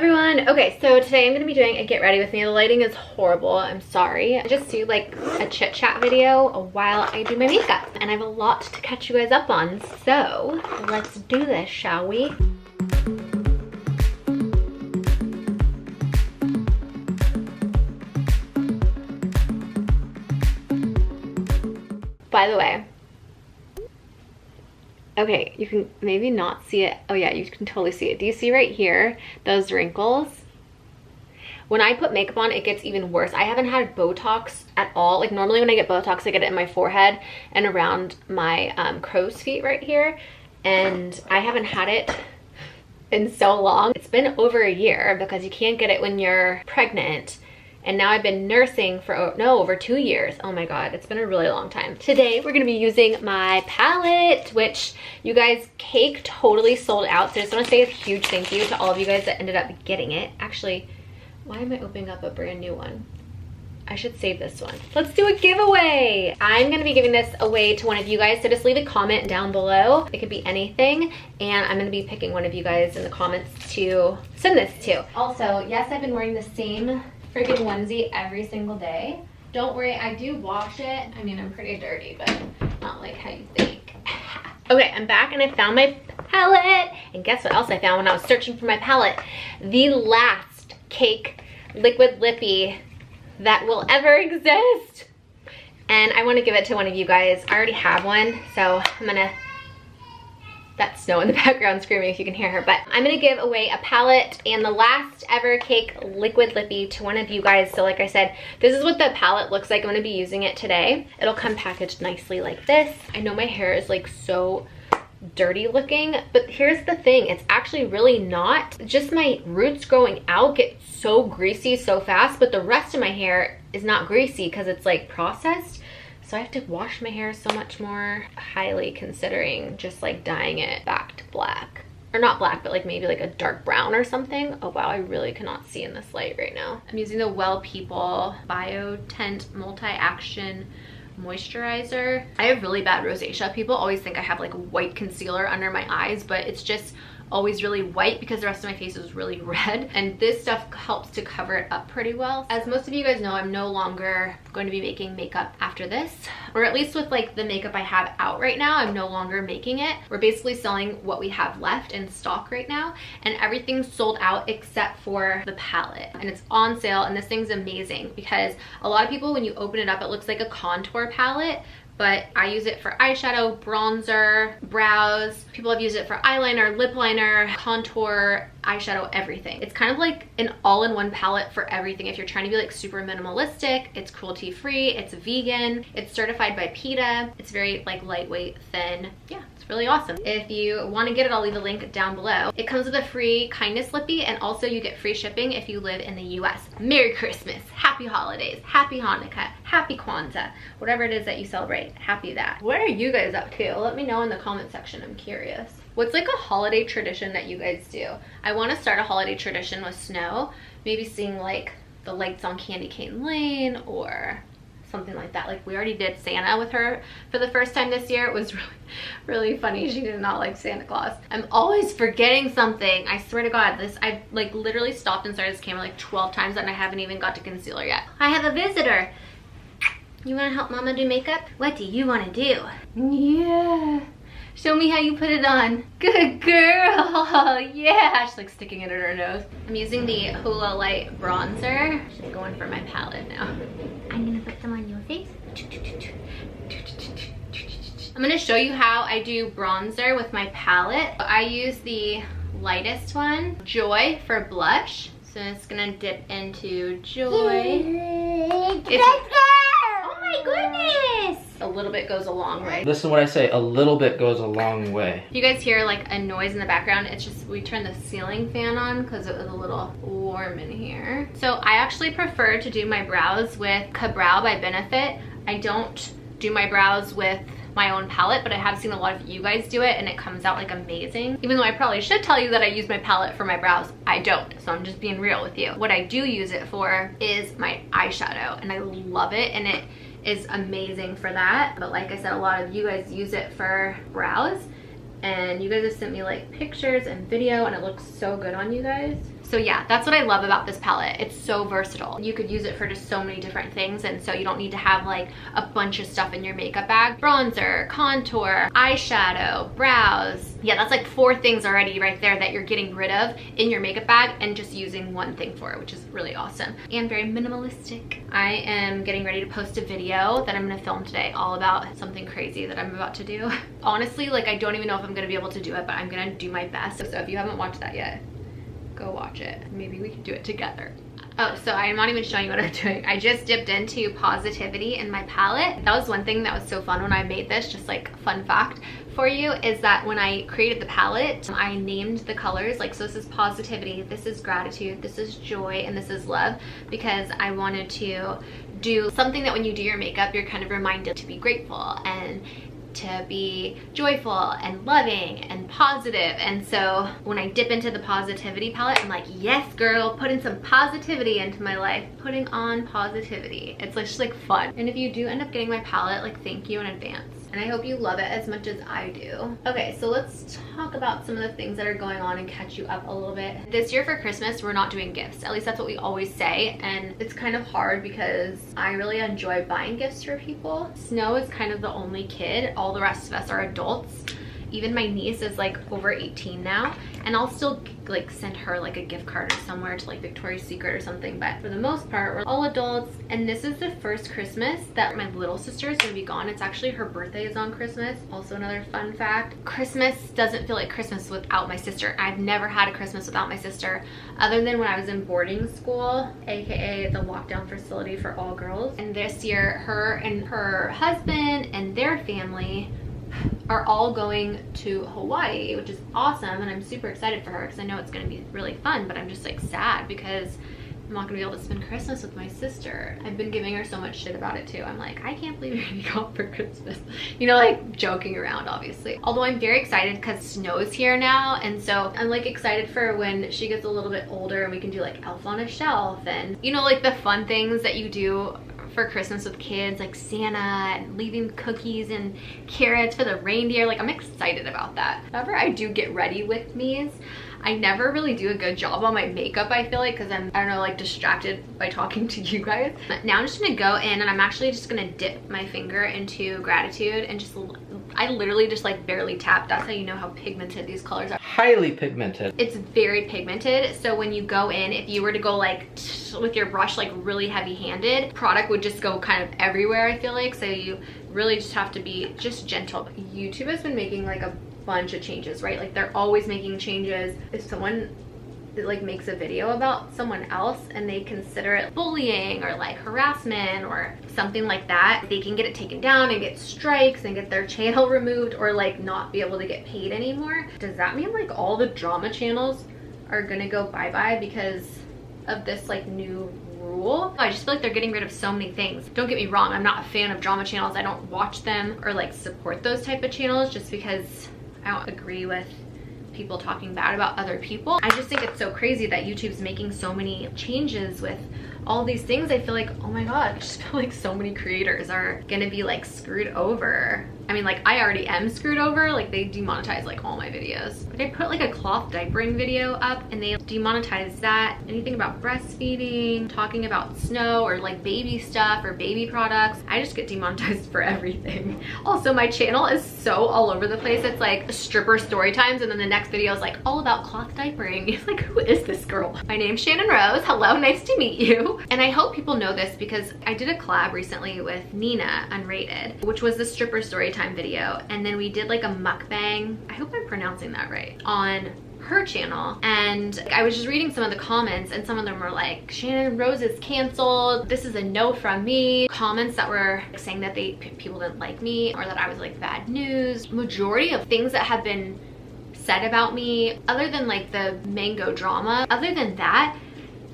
everyone. Okay, so today I'm gonna be doing a get ready with me. The lighting is horrible, I'm sorry. I just do like a chit chat video while I do my makeup, and I have a lot to catch you guys up on, so let's do this, shall we? By the way, okay, you can maybe not see it. Oh yeah, you can totally see it. Do you see right here, those wrinkles? When I put makeup on, it gets even worse. I haven't had Botox at all. Like normally when I get Botox, I get it in my forehead and around my crow's feet right here. And I haven't had it in so long. It's been over a year because you can't get it when you're pregnant. And now I've been nursing for, over 2 years. Oh my God, it's been a really long time. Today, we're gonna be using my palette, which you guys, Cake totally sold out. So I just wanna say a huge thank you to all of you guys that ended up getting it. Actually, why am I opening up a brand new one? I should save this one. Let's do a giveaway. I'm gonna be giving this away to one of you guys, so just leave a comment down below. It could be anything, and I'm gonna be picking one of you guys in the comments to send this to. Also, yes, I've been wearing the same friggin' onesie every single day. Don't worry, I do wash it. I mean, I'm pretty dirty, but not like how you think. Okay, I'm back and I found my palette. And guess what else I found when I was searching for my palette? The last Cake liquid lippy that will ever exist. And I want to give it to one of you guys. I already have one, so I'm gonna, that's Snow in the background screaming if you can hear her, but I'm gonna give away a palette and the last ever Cake liquid lippy to one of you guys. So like I said, this is what the palette looks like. I'm gonna be using it today. It'll come packaged nicely like this. I know my hair is like so dirty looking, but here's the thing, it's actually really not. Just my roots growing out get so greasy so fast, but the rest of my hair is not greasy because it's like processed. So I have to wash my hair so much more, highly considering just like dyeing it back to black. Or not black, but like maybe like a dark brown or something. Oh wow, I really cannot see in this light right now. I'm using the Well People Bio Tint Multi-Action Moisturizer. I have really bad rosacea. People always think I have like white concealer under my eyes, but it's just always really white because the rest of my face is really red, and this stuff helps to cover it up pretty well. As most of you guys know, I'm no longer going to be making makeup after this, or at least with like the makeup I have out right now, I'm no longer making it. We're basically selling what we have left in stock right now, and everything's sold out except for the palette, and it's on sale. And this thing's amazing because a lot of people, when you open it up, it looks like a contour palette, but I use it for eyeshadow, bronzer, brows. People have used it for eyeliner, lip liner, contour, eyeshadow, everything. It's kind of like an all-in-one palette for everything. If you're trying to be like super minimalistic, it's cruelty-free, it's vegan, it's certified by PETA, it's very like lightweight, thin. Yeah, it's really awesome. If you want to get it, I'll leave a link down below. It comes with a free kindness lippy, and also you get free shipping if you live in the US. Merry Christmas, happy holidays, happy Hanukkah, happy Kwanzaa, whatever it is that you celebrate, happy that. What are you guys up to? Let me know in the comment section, I'm curious. What's like a holiday tradition that you guys do? I want to start a holiday tradition with Snow, maybe seeing like the lights on Candy Cane Lane or something like that. Like we already did Santa with her for the first time this year. It was really funny. She did not like Santa Claus. I'm always forgetting something. I swear to God, I've like literally stopped and started this camera like 12 times and I haven't even got to concealer yet. I have a visitor. You want to help Mama do makeup? What do you want to do? Yeah. Show me how you put it on. Good girl. Yeah. She's like sticking it in her nose. I'm using the Hoola Light bronzer. She's going for my palette now. I'm gonna put some on your face. I'm gonna show you how I do bronzer with my palette. I use the lightest one, Joy, for blush. So I'm just gonna dip into Joy. Oh my goodness! A little bit goes a long way. Listen to what I say, a little bit goes a long way. If you guys hear like a noise in the background, it's just we turned the ceiling fan on because it was a little warm in here. So I actually prefer to do my brows with Ka-Brow by Benefit. I don't do my brows with my own palette, but I have seen a lot of you guys do it and it comes out like amazing. Even though I probably should tell you that I use my palette for my brows, I don't. So I'm just being real with you. What I do use it for is my eyeshadow, and I love it, and it is amazing for that. But like I said, a lot of you guys use it for brows, and you guys have sent me like pictures and video, and it looks so good on you guys. So yeah, that's what I love about this palette. It's so versatile. You could use it for just so many different things, and so you don't need to have like a bunch of stuff in your makeup bag. Bronzer, contour, eyeshadow, brows. Yeah, that's like 4 things already right there that you're getting rid of in your makeup bag and just using one thing for it, which is really awesome and very minimalistic. I am getting ready to post a video that I'm gonna film today all about something crazy that I'm about to do. Honestly, like I don't even know if I'm gonna be able to do it, but I'm gonna do my best. So if you haven't watched that yet, go watch it. Maybe we can do it together. Oh, so I'm not even showing you what I'm doing. I just dipped into Positivity in my palette. That was one thing that was so fun when I made this, just like fun fact for you, is that when I created the palette, I named the colors. Like, so this is Positivity, this is Gratitude, this is Joy, and this is Love, because I wanted to do something that when you do your makeup, you're kind of reminded to be grateful and to be joyful and loving and positive. And so when I dip into the Positivity palette, I'm like, yes girl, putting some positivity into my life, putting on positivity. It's just like fun. And if you do end up getting my palette, like thank you in advance. And I hope you love it as much as I do. Okay, so let's talk about some of the things that are going on and catch you up a little bit. This year for Christmas, we're not doing gifts. At least that's what we always say. And it's kind of hard because I really enjoy buying gifts for people. Snow is kind of the only kid. All the rest of us are adults. Even my niece is like over 18 now, and I'll still like send her like a gift card or somewhere to like Victoria's Secret or something, but for the most part we're all adults. And this is the first Christmas that my little sister is gonna be gone. It's actually her birthday is on Christmas. Also another fun fact, Christmas doesn't feel like Christmas without my sister. I've never had a Christmas without my sister, other than when I was in boarding school, aka the lockdown facility for all girls. And this year her and her husband and their family are all going to Hawaii, which is awesome, and I'm super excited for her because I know it's going to be really fun. But I'm just like sad because I'm not gonna be able to spend Christmas with my sister. I've been giving her so much shit about it too. I'm like, I can't believe you're gonna be gone for Christmas. You know, like joking around, obviously. Although I'm very excited because snow's here now, and so I'm like excited for when she gets a little bit older and we can do like Elf on a Shelf and, you know, like the fun things that you do for Christmas with kids, like Santa and leaving cookies and carrots for the reindeer. Like, I'm excited about that. However, I do get ready with me's, I never really do a good job on my makeup, I feel like, because I'm, I don't know, like distracted by talking to you guys. But now I'm just gonna go in and I'm actually just gonna dip my finger into Gratitude and just, I literally just like barely tap. That's how you know how pigmented these colors are. Highly pigmented. It's very pigmented. So when you go in, if you were to go like with your brush like really heavy handed, product would just go kind of everywhere, I feel like. So you really just have to be just gentle. YouTube has been making like a bunch of changes, right? Like they're always making changes. If someone like makes a video about someone else and they consider it bullying or like harassment or something like that, they can get it taken down and get strikes and get their channel removed or like not be able to get paid anymore. Does that mean like all the drama channels are gonna go bye-bye because of this like new rule? I just feel like they're getting rid of so many things. Don't get me wrong, I'm not a fan of drama channels. I don't watch them or like support those type of channels just because I don't agree with people talking bad about other people. I just think it's so crazy that YouTube's making so many changes with all these things. I feel like, oh my god, I just feel like so many creators are gonna be like screwed over. I mean, like I already am screwed over. Like they demonetize like all my videos. Like I put like a cloth diapering video up and they demonetize that. Anything about breastfeeding, talking about snow or like baby stuff or baby products, I just get demonetized for everything. Also, my channel is so all over the place. It's like stripper story times and then the next video is like all about cloth diapering. It's like, who is this girl? My name's Channon Rose. Hello, nice to meet you. And I hope people know this because I did a collab recently with Nina Unrated, which was the stripper story time video, and then we did like a mukbang, I hope I'm pronouncing that right, on her channel. And I was just reading some of the comments and some of them were like, Channon Rose is canceled, this is a no from me. Comments that were saying that people didn't like me or that I was like bad news. Majority of things that have been said about me, other than like the mango drama, other than that,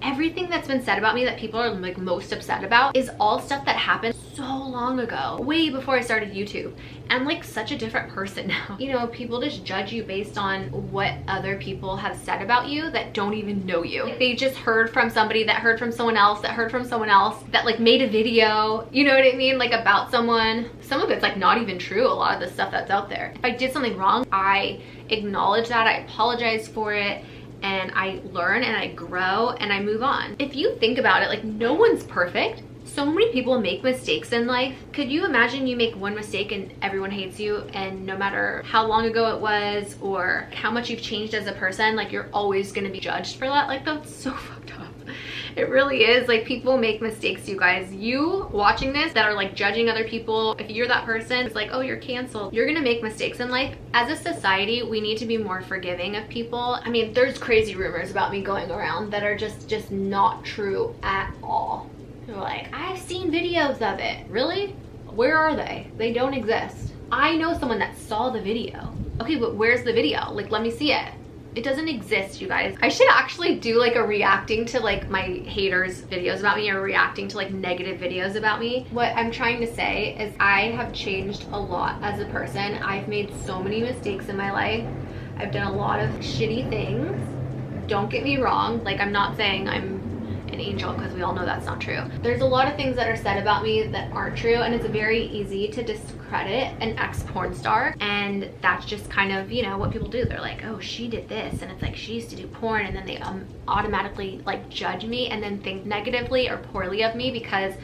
everything that's been said about me that people are like most upset about is all stuff that happened so long ago, way before I started YouTube. I'm like such a different person now. You know, people just judge you based on what other people have said about you that don't even know you. Like, they just heard from somebody that heard from someone else that heard from someone else that like made a video, you know what I mean, like about someone. Some of it's like not even true, a lot of the stuff that's out there. If I did something wrong, I acknowledge that, I apologize for it, and I learn and I grow and I move on. If you think about it, like, no one's perfect. So many people make mistakes in life. Could you imagine you make one mistake and everyone hates you, and no matter how long ago it was or how much you've changed as a person, like, you're always gonna be judged for that? Like, that's so fucked up. It really is. Like, people make mistakes, you guys. You watching this that are like judging other people, if you're that person, it's like, oh, you're canceled. You're gonna make mistakes in life. As a society, we need to be more forgiving of people. I mean, there's crazy rumors about me going around that are just not true at all. They're like, I've seen videos of it. Really? Where are they? They don't exist. I know someone that saw the video. Okay, but where's the video? Like, let me see it. It doesn't exist, you guys. I should actually do like a reacting to like my haters videos about me, or reacting to like negative videos about me. What I'm trying to say is I have changed a lot as a person. I've made so many mistakes in my life. I've done a lot of shitty things. Don't get me wrong. Like, I'm not saying I'm an angel, because we all know that's not true. There's a lot of things that are said about me that aren't true, and it's very easy to discredit an ex-porn star, and that's just kind of, you know, what people do. They're like, oh, she did this, and it's like, she used to do porn, and then they automatically like judge me and then think negatively or poorly of me because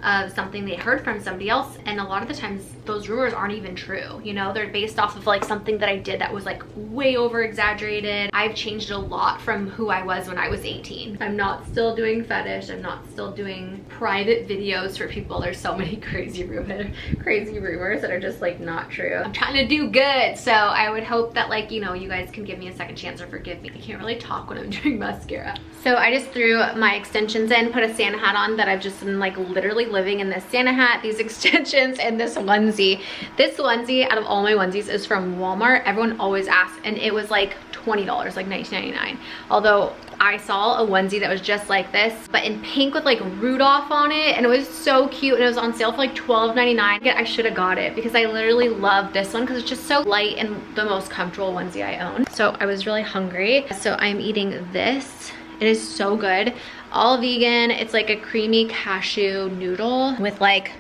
of something they heard from somebody else. And a lot of the times those rumors aren't even true, you know. They're based off of like something that I did that was like way over exaggerated. I've changed a lot from who I was when I was 18. I'm not still doing fetish. I'm not still doing private videos for people. There's so many crazy rumors that are just like not true. I'm trying to do good, so I would hope that, like, you know, you guys can give me a second chance or forgive me. I can't really talk when I'm doing mascara. So I just threw my extensions in, put a Santa hat on that I've just been like literally living in this Santa hat, these extensions, and this onesie. This onesie, out of all my onesies, is from Walmart. Everyone always asks, and it was like $20, like $19.99. Although I saw a onesie that was just like this, but in pink with like Rudolph on it, and it was so cute, and it was on sale for like $12.99. I should have got it because I literally love this one because it's just so light and the most comfortable onesie I own. So I was really hungry, so I'm eating this. It is so good. All vegan. It's like a creamy cashew noodle with like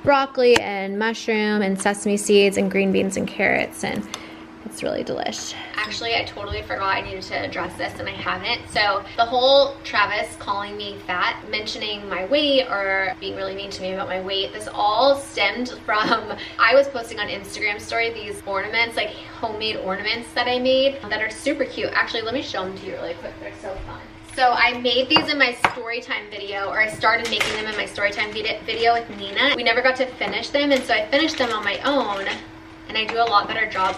broccoli and mushroom and sesame seeds and green beans and carrots, and it's really delish. Actually, I totally forgot I needed to address this, and I haven't. So the whole Travis calling me fat, mentioning my weight, or being really mean to me about my weight, this all stemmed from, I was posting on Instagram story these ornaments, like homemade ornaments that I made that are super cute. Actually, let me show them to you really quick. They're so fun. So I made these in my story time video, or I started making them in my story time video with Nina. We never got to finish them, and so I finished them on my own, and I do a lot better job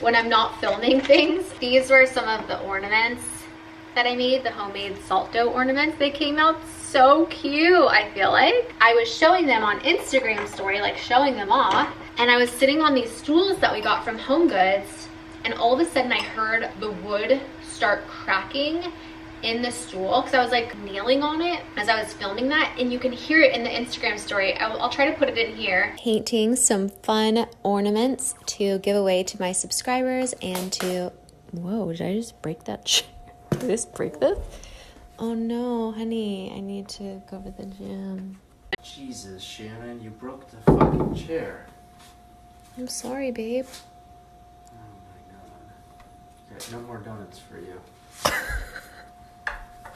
when I'm not filming things. These were some of the ornaments that I made, the homemade salt dough ornaments. They came out so cute, I feel like. I was showing them on Instagram story, like showing them off, and I was sitting on these stools that we got from Home Goods, and all of a sudden I heard the wood start cracking in the stool because I was like kneeling on it as I was filming that, and you can hear it in the Instagram story. I'll try to put it in here. Painting some fun ornaments to give away to my subscribers and to, whoa, did I just break that? Did I just break this? Oh no, honey, I need to go to the gym. Jesus, Shannon, you broke the fucking chair. I'm sorry, babe. Oh my god. Okay, no more donuts for you.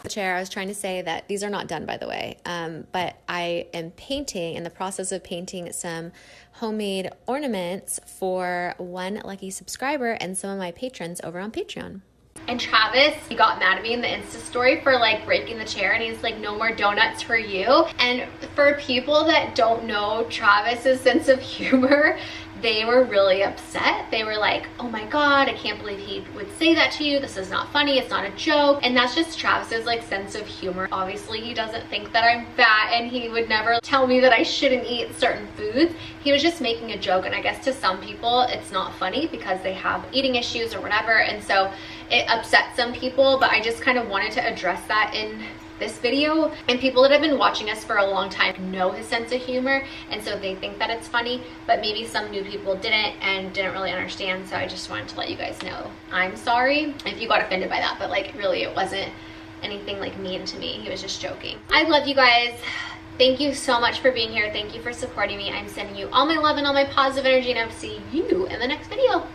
The chair, I was trying to say that these are not done, by the way, but I am painting, in the process of painting some homemade ornaments for one lucky subscriber and some of my patrons over on Patreon. And Travis, he got mad at me in the Insta story for like breaking the chair, and he's like, no more donuts for you. And for people that don't know Travis's sense of humor, they were really upset. They were like, oh my god, I can't believe he would say that to you. This is not funny. It's not a joke. And that's just Travis's like sense of humor. Obviously, he doesn't think that I'm fat, and he would never tell me that I shouldn't eat certain foods. He was just making a joke, and I guess to some people it's not funny because they have eating issues or whatever, and so it upsets some people. But I just kind of wanted to address that in this video, and people that have been watching us for a long time know his sense of humor, and so they think that it's funny, but maybe some new people didn't and didn't really understand. So I just wanted to let you guys know. I'm sorry if you got offended by that, but like really it wasn't anything like mean to me. He was just joking. I love you guys. Thank you so much for being here. Thank you for supporting me. I'm sending you all my love and all my positive energy, and I'll see you in the next video.